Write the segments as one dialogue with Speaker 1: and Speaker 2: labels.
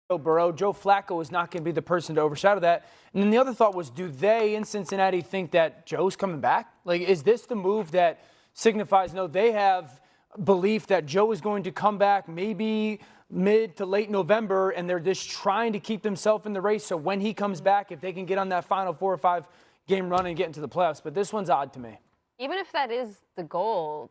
Speaker 1: Joe Burrow. Joe Flacco is not going to be the person to overshadow that. And then the other thought was, do they in Cincinnati think that Joe's coming back? Like, is this the move that signifies, no, they have belief that Joe is going to come back maybe mid to late November, and they're just trying to keep themselves in the race. So when he comes back, if they can get on that final 4 or 5 game run and get into the playoffs. But this one's odd to me.
Speaker 2: Even if that is the goal,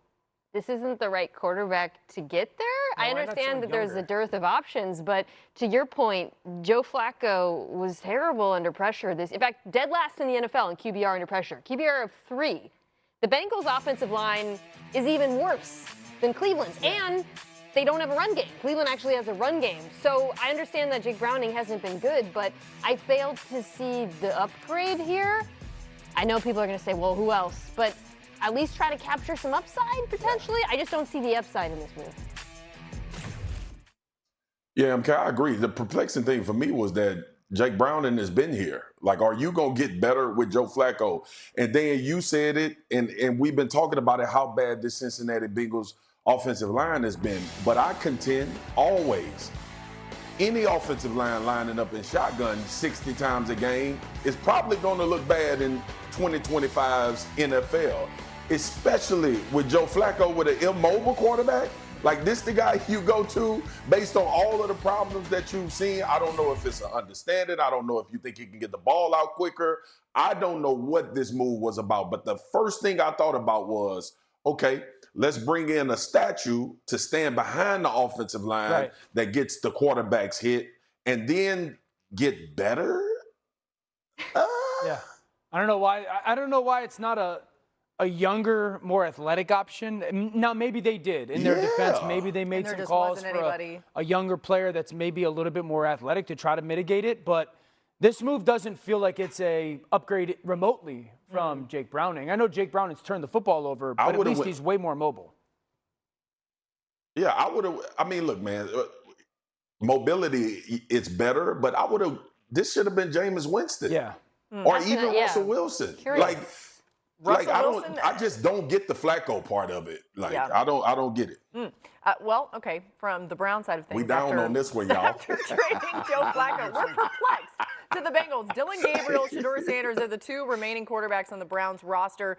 Speaker 2: this isn't the right quarterback to get there.
Speaker 1: No,
Speaker 2: I understand that there's a dearth of options, but to your point, Joe Flacco was terrible under pressure. In fact, dead last in the NFL in QBR under pressure. QBR of 3. The Bengals' offensive line is even worse than Cleveland's, and they don't have a run game. Cleveland actually has a run game. So I understand that Jake Browning hasn't been good, but I failed to see the upgrade here. I know people are going to say, well, who else? But at least try to capture some upside, potentially. I just don't see the upside in this move.
Speaker 3: Yeah, I agree. The perplexing thing for me was that Jake Browning has been here. Like, are you going to get better with Joe Flacco? And then you said it, and we've been talking about it, how bad this Cincinnati Bengals offensive line has been. But I contend always, any offensive line lining up in shotgun 60 times a game is probably going to look bad in 2025's NFL, especially with Joe Flacco with an immobile quarterback. Like, this the guy you go to based on all of the problems that you've seen. I don't know if it's an understanding. I don't know if you think he can get the ball out quicker. I don't know what this move was about. But the first thing I thought about was, okay, let's bring in a statue to stand behind the offensive line that gets the quarterbacks hit and then get better.
Speaker 1: Yeah. I don't know why. I don't know why it's not a younger, more athletic option. Now, maybe they did in their defense. Maybe they made some calls for a younger player that's maybe a little bit more athletic to try to mitigate it. But this move doesn't feel like it's a upgrade remotely from Jake Browning. I know Jake Browning's turned the football over, but at least he's way more mobile.
Speaker 3: Yeah, I would have. I mean, look, man, mobility, it's better, but I would have. This should have been Jameis Winston.
Speaker 1: Yeah.
Speaker 3: Or even Russell Wilson.
Speaker 2: Curious.
Speaker 3: I just don't get the Flacco part of it. I don't get it.
Speaker 4: Well, okay, from the Brown side of things.
Speaker 3: We down on this one, y'all.
Speaker 4: After trading Joe Flacco, we're perplexed. To the Bengals, Dylan Gabriel, Shedeur Sanders are the 2 remaining quarterbacks on the Browns roster.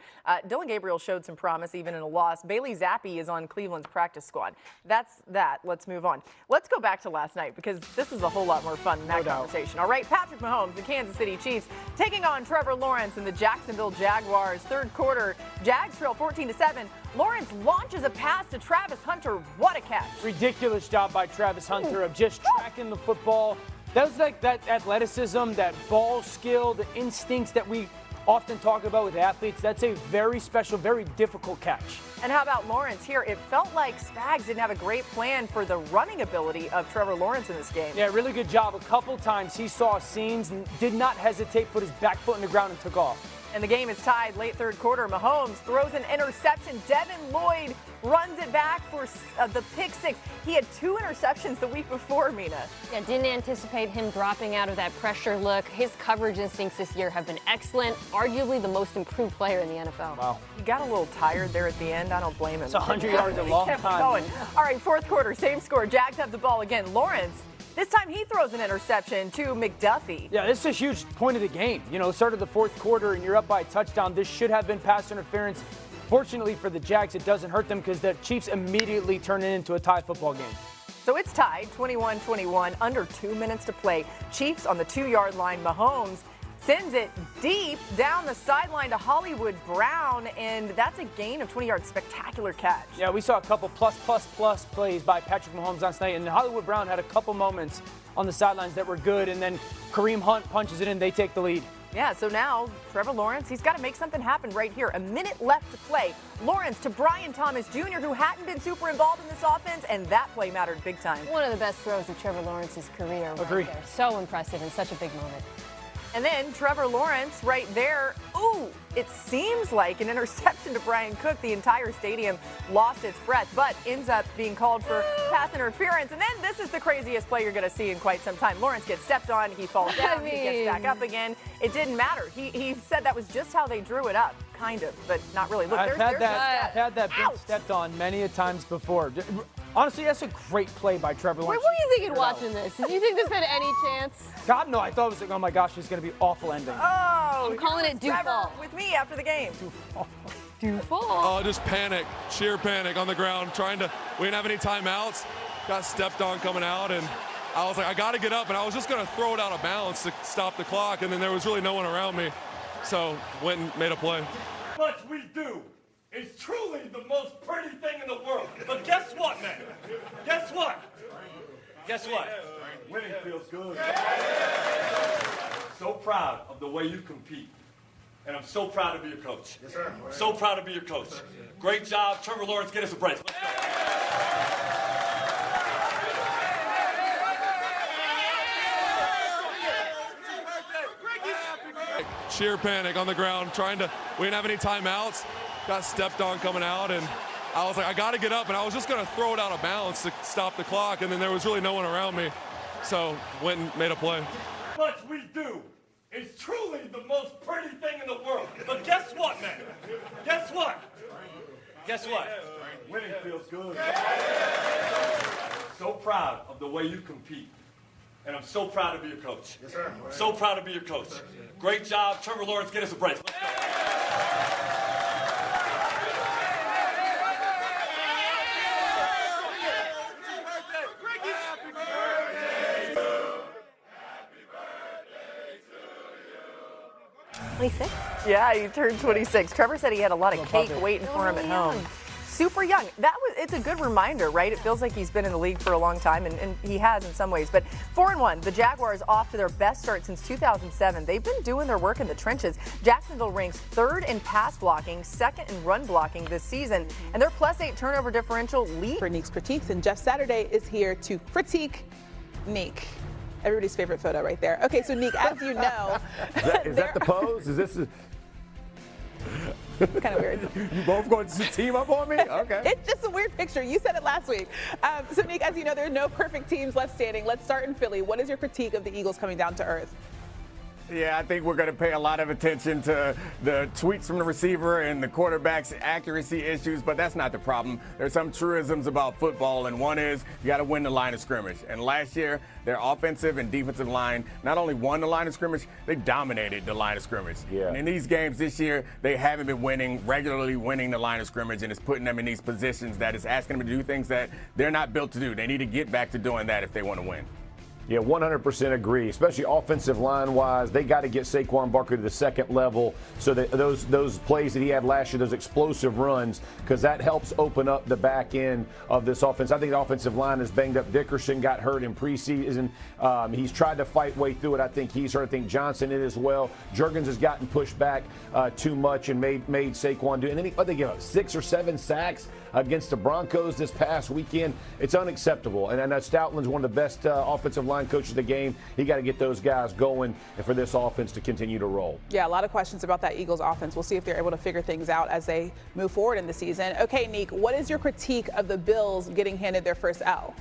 Speaker 4: Dylan Gabriel showed some promise even in a loss. Bailey Zappi is on Cleveland's practice squad. That's that. Let's move on. Let's go back to last night because this is a whole lot more fun than that conversation. All right, Patrick Mahomes, the Kansas City Chiefs, taking on Trevor Lawrence and the Jacksonville Jaguars. Third quarter, Jags trail 14-7. Lawrence launches a pass to Travis Hunter. What a catch.
Speaker 1: Ridiculous job by Travis Hunter of just tracking the football. That was like that athleticism, that ball skill, the instincts that we often talk about with athletes. That's a very special, very difficult catch.
Speaker 4: And how about Lawrence here? It felt like Spags didn't have a great plan for the running ability of Trevor Lawrence in this game.
Speaker 1: Yeah, really good job. A couple times he saw seams and did not hesitate, put his back foot in the ground and took off.
Speaker 4: And the game is tied late third quarter. Mahomes throws an interception. Devin Lloyd runs it back for the pick 6. He had 2 interceptions the week before, Mina.
Speaker 2: Yeah, didn't anticipate him dropping out of that pressure look. His coverage instincts this year have been excellent. Arguably the most improved player in the NFL.
Speaker 1: Wow.
Speaker 4: He got a little tired there at the end. I don't blame him.
Speaker 1: It's 100 yards a long time.
Speaker 4: Going. All right, fourth quarter, same score. Jags have the ball again. Lawrence. This time he throws an interception to McDuffie.
Speaker 1: Yeah, this is a huge point of the game. You know, start of the fourth quarter and you're up by a touchdown. This should have been pass interference. Fortunately for the Jags, it doesn't hurt them because the Chiefs immediately turn it into a tie football game.
Speaker 4: So it's tied 21-21, under 2 minutes to play. Chiefs on the 2-yard line. Mahomes sends it deep down the sideline to Hollywood Brown, and that's a gain of 20 yards. Spectacular catch.
Speaker 1: Yeah, we saw a couple plus plays by Patrick Mahomes last night, and Hollywood Brown had a couple moments on the sidelines that were good, and then Kareem Hunt punches it in. They take the lead.
Speaker 4: Yeah, so now Trevor Lawrence, he's got to make something happen right here. A minute left to play. Lawrence to Brian Thomas Jr., who hadn't been super involved in this offense, and that play mattered big time.
Speaker 2: One of the best throws of Trevor Lawrence's career.
Speaker 1: Agreed.
Speaker 2: Right there. So impressive and such a big moment.
Speaker 4: And then Trevor Lawrence right there. Ooh, it seems like an interception to Brian Cook. The entire stadium lost its breath, but ends up being called for pass interference. And then this is the craziest play you're going to see in quite some time. Lawrence gets stepped on. He falls down. He gets back up again. It didn't matter. He said that was just how they drew it up, kind of, but not really. Look,
Speaker 1: I've had that been stepped on many a times before. Honestly, that's a great play by Trevor Lawrence.
Speaker 2: Wait, what were you thinking watching this? Did you think this had any chance?
Speaker 1: God, no. I thought it was like, oh my gosh, it's going to be awful ending.
Speaker 4: Oh,
Speaker 2: I'm calling it
Speaker 4: Trevor
Speaker 2: Dufall.
Speaker 4: with me after the game.
Speaker 2: Dufall.
Speaker 5: Oh, just panic, sheer panic on the ground, we didn't have any timeouts, got stepped on coming out, and I was like, I got to get up, and I was just going to throw it out of bounds to stop the clock, and then there was really no one around me, so went and made a play.
Speaker 6: What we do is truly the most pretty thing in the world. But guess what, man? Guess what? Guess what? Winning feels good. So proud of the way you compete. And I'm so proud to be your coach. Yes, sir. So proud to be your coach. Great job. Trevor Lawrence, get us a break. Let's go.
Speaker 5: Sheer panic on the ground, we didn't have any timeouts, got stepped on coming out, and I was like, I got to get up, and I was just going to throw it out of bounds to stop the clock, and then there was really no one around me, so went and made a play.
Speaker 6: What we do is truly the most pretty thing in the world. But guess what, man? Guess what? Guess what? Winning feels good. So proud of the way you compete. And I'm so proud to be your coach. Yes, sir. So proud to be your coach. Great job. Trevor Lawrence, get us a break. Let's go.
Speaker 4: Yeah, he turned 26. Trevor said he had a lot of cake waiting for him at home. Super young. It's a good reminder, right? It feels like he's been in the league for a long time, and he has in some ways. But 4-1, the Jaguars off to their best start since 2007. They've been doing their work in the trenches. Jacksonville ranks 3rd in pass blocking, 2nd in run blocking this season, and their +8 turnover differential lead.
Speaker 7: For Neek's critiques, and Jeff Saturday is here to critique Neek. Everybody's favorite photo right there. Okay, so Neek, as you know,
Speaker 8: is that the pose? Is this?
Speaker 7: It's kind of weird.
Speaker 8: You both going to team up on me? Okay.
Speaker 7: It's just a weird picture. You said it last week. So, Neek, as you know, there are no perfect teams left standing. Let's start in Philly. What is your critique of the Eagles coming down to earth?
Speaker 9: Yeah, I think we're going to pay a lot of attention to the tweets from the receiver and the quarterback's accuracy issues, but that's not the problem. There's some truisms about football, and one is you got to win the line of scrimmage. And last year, their offensive and defensive line not only won the line of scrimmage, they dominated the line of scrimmage.
Speaker 8: Yeah.
Speaker 9: And in these games this year, they haven't been regularly winning the line of scrimmage, and it's putting them in these positions that is asking them to do things that they're not built to do. They need to get back to doing that if they want to win.
Speaker 8: Yeah, 100% agree, especially offensive line-wise. They got to get Saquon Barkley to the second level so that those plays that he had last year, those explosive runs, because that helps open up the back end of this offense. I think the offensive line is banged up. Dickerson got hurt in preseason. He's tried to fight way through it. I think he's hurt. I think Johnson did as well. Juergens has gotten pushed back too much and made Saquon do it. And then they give up 6 or 7 sacks against the Broncos this past weekend. It's unacceptable. And Stoutland's one of the best offensive line coaches of the game. He got to get those guys going and for this offense to continue to roll.
Speaker 7: Yeah, a lot of questions about that Eagles offense. We'll see if they're able to figure things out as they move forward in the season. Okay, Neek, what is your critique of the Bills getting handed their first L?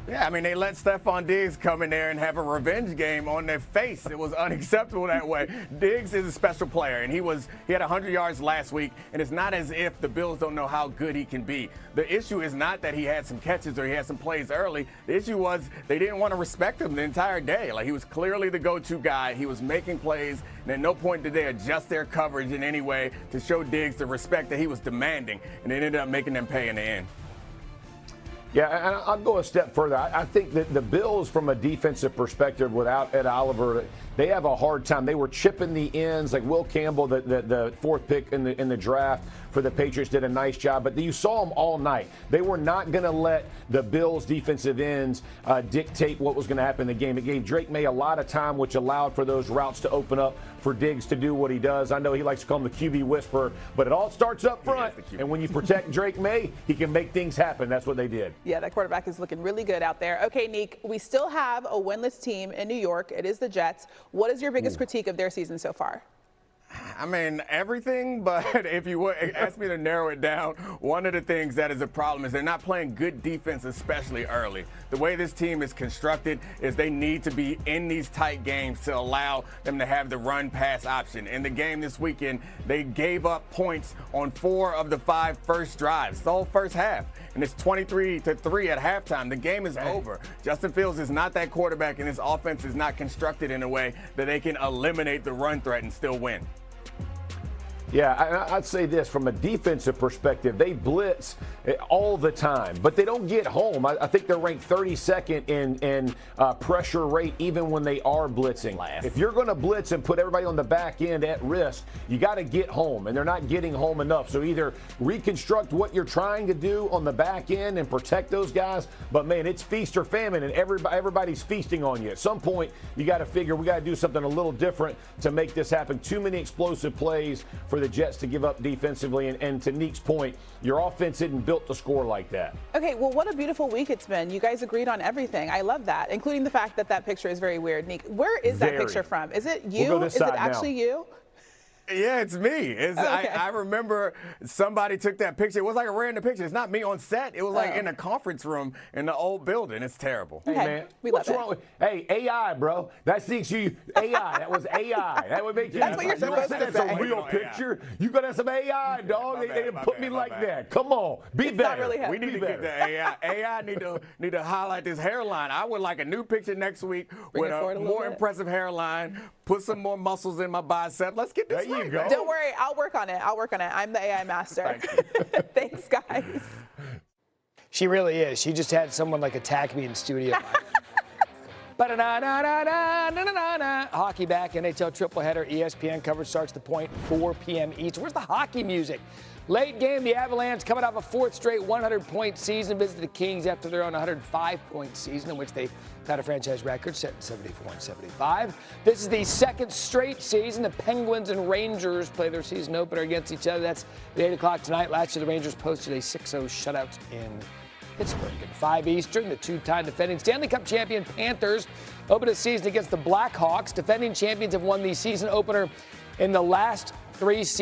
Speaker 9: Yeah, I mean, they let Stephon Diggs come in there and have a revenge game on their face. It was unacceptable that way. Diggs is a special player, and he had 100 yards last week, and it's not as if the Bills don't know how good he can be. The issue is not that he had some catches or he had some plays early. The issue was they didn't want to respect him the entire day. Like, he was clearly the go-to guy. He was making plays, and at no point did they adjust their coverage in any way to show Diggs the respect that he was demanding, and it ended up making them pay in the end.
Speaker 8: Yeah, and I'll go a step further. I think that the Bills, from a defensive perspective, without Ed Oliver, they have a hard time. They were chipping the ends, like Will Campbell, the 4th pick in the draft for the Patriots, did a nice job. But you saw them all night. They were not going to let the Bills' defensive ends dictate what was going to happen in the game. It gave Drake May a lot of time, which allowed for those routes to open up for Diggs to do what he does. I know he likes to call him the QB whisperer, but it all starts up front. And when you protect Drake May, he can make things happen. That's what they did.
Speaker 7: Yeah, that quarterback is looking really good out there. Okay, Neek, we still have a winless team in New York. It is the Jets. What is your biggest critique of their season so far?
Speaker 9: I mean, everything, but if you would ask me to narrow it down, one of the things that is a problem is they're not playing good defense, especially early. The way this team is constructed is they need to be in these tight games to allow them to have the run-pass option. In the game this weekend, they gave up points on 4 of the 5 first drives, the whole first half, and it's 23-3 at halftime. The game is over. Justin Fields is not that quarterback, and his offense is not constructed in a way that they can eliminate the run threat and still win.
Speaker 8: Yeah, I'd say this from a defensive perspective, they blitz all the time, but they don't get home. I think they're ranked 32nd in pressure rate even when they are blitzing. If you're going to blitz and put everybody on the back end at risk, you got to get home, and they're not getting home enough. So either reconstruct what you're trying to do on the back end and protect those guys, but man, it's feast or famine, and everybody's feasting on you. At some point, you got to figure we got to do something a little different to make this happen. Too many explosive plays for the Jets to give up defensively, and to Neek's point, your offense isn't built to score like that.
Speaker 7: Okay, well, what a beautiful week it's been. You guys agreed on everything. I love that, including the fact that that picture is very weird. Neek, where is that picture from? Is it you?
Speaker 8: We'll
Speaker 7: is it actually you?
Speaker 9: Yeah, it's me. I remember somebody took that picture. It was like a random picture. It's not me on set. It was like in a conference room in the old building. It's terrible.
Speaker 8: Hey, man. What's wrong with Hey, AI, bro. That thinks you AI. That was AI. That would make you.
Speaker 7: That's what you're supposed to
Speaker 8: That's
Speaker 7: say.
Speaker 8: a real picture. You got to have some AI, dog. They didn't put me like that. Come on. Be
Speaker 7: It's
Speaker 8: better.
Speaker 7: not really him.
Speaker 9: We need to get the AI. AI need to highlight this hairline. I would like a new picture next week with a more impressive hairline. Put some more muscles in my bicep. Let's get this.
Speaker 8: There you go.
Speaker 7: Don't worry, I'll work on it. I'm the AI master. Thanks, guys.
Speaker 10: She really is. She just had someone like attack me in studio. Hockey back, NHL tripleheader, ESPN coverage starts the point, 4 p.m. East. Where's the hockey music? Late game, the Avalanche coming off a 4th straight 100-point season, visit the Kings after their own 105-point season in which they got a franchise record set in 74 and 75. This is the 2nd straight season. The Penguins and Rangers play their season opener against each other. That's at 8 o'clock tonight. Last year, the Rangers posted a 6-0 shutout in Pittsburgh. At 5 Eastern, the 2-time defending Stanley Cup champion Panthers open a season against the Blackhawks. Defending champions have won the season opener in the last 3 seasons.